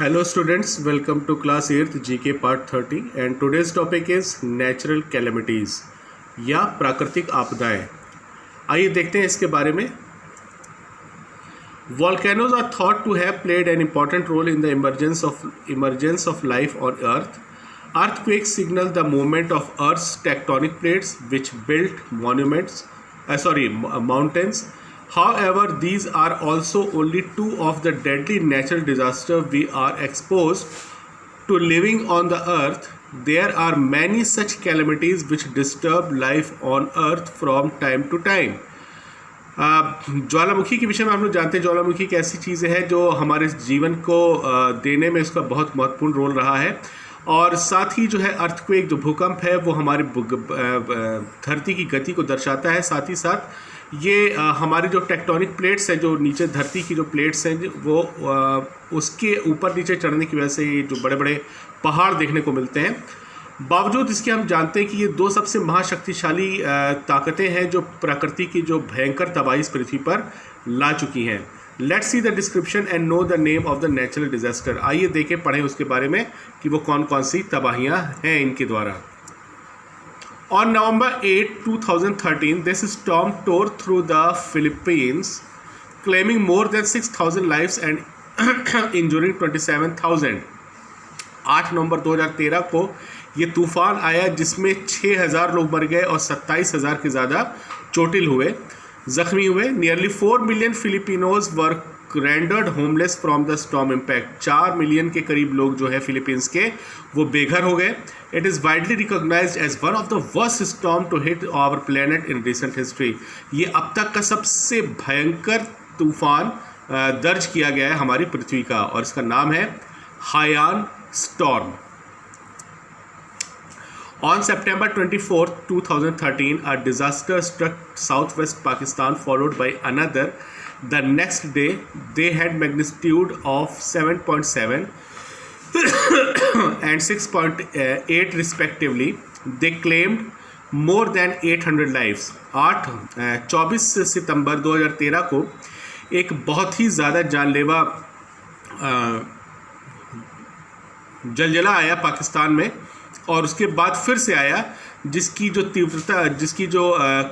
Hello students, welcome to class 8th GK part 30 and today's topic is natural calamities या प्राकृतिक आपदाएं। आइए देखते हैं इसके बारे में। Volcanoes are thought to have played an important role in the emergence of life on Earth. Earthquakes signal the movement of Earth's tectonic plates which built mountains. However, these are also only two of the deadly natural disasters we are exposed to living on the earth. There are many such calamities which disturb life on earth from time to time. ज्वालामुखी के विषय में हम लोग जानते हैं ज्वालामुखी एक ऐसी चीज़ है जो हमारे जीवन को देने में इसका बहुत महत्वपूर्ण रोल रहा है। और साथ ही जो है अर्थक्वेक जो भूकंप है वो हमारे धरती की गति को दर्शाता है। साथ ही साथ ये हमारी जो टेक्टोनिक प्लेट्स हैं, जो नीचे धरती की जो प्लेट्स हैं, वो उसके ऊपर नीचे चढ़ने की वजह से ये जो बड़े बड़े पहाड़ देखने को मिलते हैं। बावजूद इसके हम जानते हैं कि ये दो सबसे महाशक्तिशाली ताकतें हैं जो प्रकृति की जो भयंकर तबाही इस पृथ्वी पर ला चुकी हैं। Let's see the description and know the name of the natural disaster. आइए देखें, पढ़ें उसके बारे में कि वो कौन कौन सी तबाहियाँ हैं इनके द्वारा। On November 8, 2013, this storm tore through the Philippines, claiming more than 6,000 lives and injuring 27,000. 8 नवंबर 2013 को ये तूफान आया जिसमें 6,000 लोग मर गए और 27,000 के ज़्यादा जख्मी हुए। Nearly 4 million Filipinos were rendered homeless from the storm impact. 4 million के करीब लोग जो है फिलीपींस के वो बेघर हो गए। It is widely recognized as one of the worst storm to hit our planet in recent history. ये अब तक का सबसे भयंकर तूफान दर्ज किया गया है हमारी पृथ्वी का और इसका नाम है हायान storm. On September 24, 2013, a disaster struck southwest Pakistan followed by another. The next day, they had magnitude of 7.7 and 6.8 respectively. They claimed more than 800 lives. 24 सितंबर 2013 को एक बहुत ही ज़्यादा जानलेवा जलजला आया पाकिस्तान में और उसके बाद फिर से आया जिसकी जो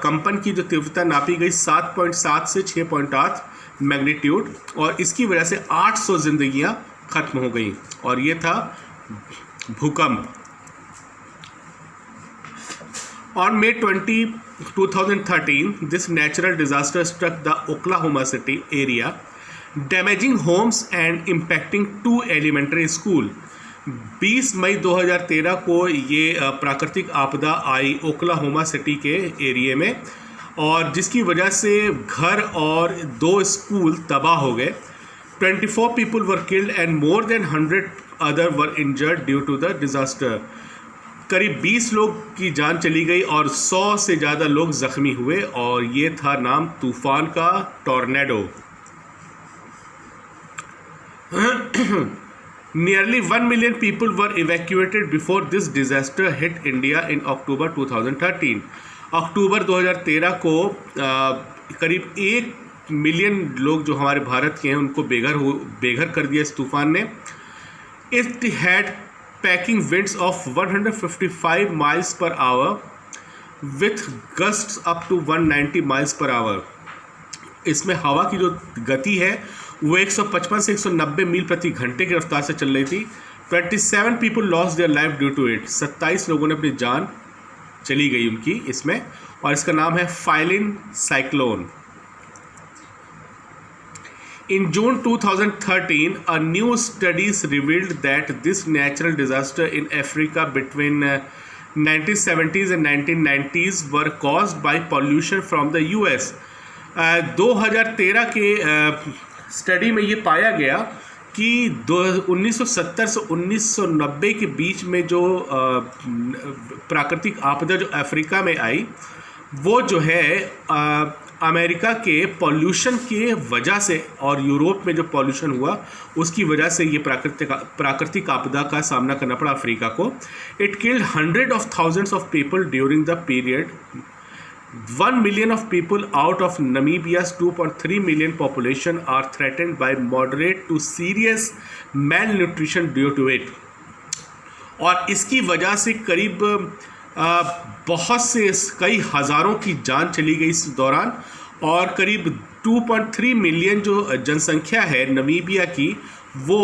कंपन की जो तीव्रता नापी गई 7.7 से 6.8 मैग्नीट्यूड और इसकी वजह से 800 जिंदगियां खत्म हो गई और ये था भूकंप। On May 20, 2013, this natural disaster struck the Oklahoma City area, damaging homes and impacting 2 elementary schools. 20 मई 2013 को ये प्राकृतिक आपदा आई ओक्लाहोमा सिटी के एरिया में और जिसकी वजह से घर और 2 स्कूल तबाह हो गए। 24 people were killed and more than 100 other were injured due to the disaster. करीब 20 लोग की जान चली गई और 100 से ज़्यादा लोग ज़ख्मी हुए और ये था नाम तूफ़ान का tornado. Nearly 1 million people were evacuated before this disaster hit India in October 2013. अक्टूबर 2013 को करीब 1 मिलियन लोग जो हमारे भारत के हैं उनको बेघर कर दिया इस तूफान ने। It had packing winds of 155 miles per hour with gusts up to 190 miles per hour. इसमें हवा की जो गति है वो 155 से 190 मील प्रति घंटे की रफ्तार से चल रही थी। 27 people lost their life due to it. 27 लोगों ने अपनी जान चली गई उनकी इसमें और इसका नाम है phylline cyclone. In June 2013, a new studies revealed that this natural disaster in Africa between 1970s and 1990s were caused by pollution from the US. 2013 के स्टडी में ये पाया गया कि 1970 से 1990 के बीच में जो प्राकृतिक आपदा जो अफ्रीका में आई वो जो है अमेरिका के पॉल्यूशन के वजह से और यूरोप में जो पॉल्यूशन हुआ उसकी वजह से ये प्राकृतिक आपदा का सामना करना पड़ा अफ्रीका को। It killed 100 of thousands of people during the period 1 million of people out of Namibia's 2.3 million population are threatened by moderate to serious malnutrition due to it. और इसकी वजह से करीब बहुत से कई हज़ारों की जान चली गई इस दौरान, और करीब 2.3 मिलियन जो जनसंख्या है नमीबिया की वो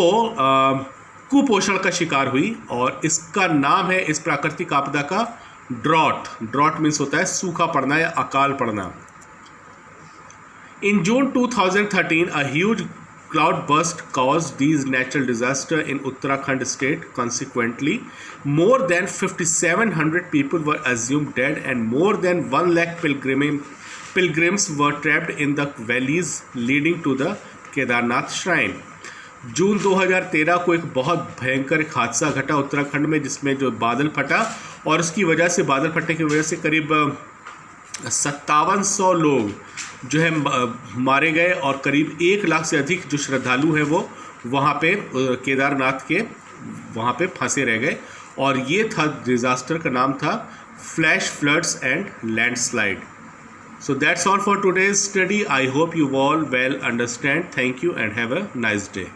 कुपोषण का शिकार हुई। और इसका नाम है इस प्राकृतिक आपदा का ड्रॉट। ड्रॉट मीन्स होता है सूखा पड़ना या अकाल पड़ना। In June 2013, a huge cloudburst caused these natural disasters in Uttarakhand state. Consequently, more than 5,700 people were assumed dead and more than 1 lakh pilgrims were trapped in the valleys leading to the Kedarnath shrine. जून 2013 को एक बहुत भयंकर एक हादसा घटा उत्तराखंड में, जिसमें जो बादल फटा और उसकी वजह से, बादल फटने की वजह से करीब 5700 लोग जो है मारे गए और करीब 1 लाख से अधिक जो श्रद्धालु हैं वो वहाँ पे केदारनाथ के वहाँ पे फंसे रह गए। और ये था डिज़ास्टर का नाम था flash floods and landslide. So that's all for today's study. I hope you all well understand. Thank you and have a nice day.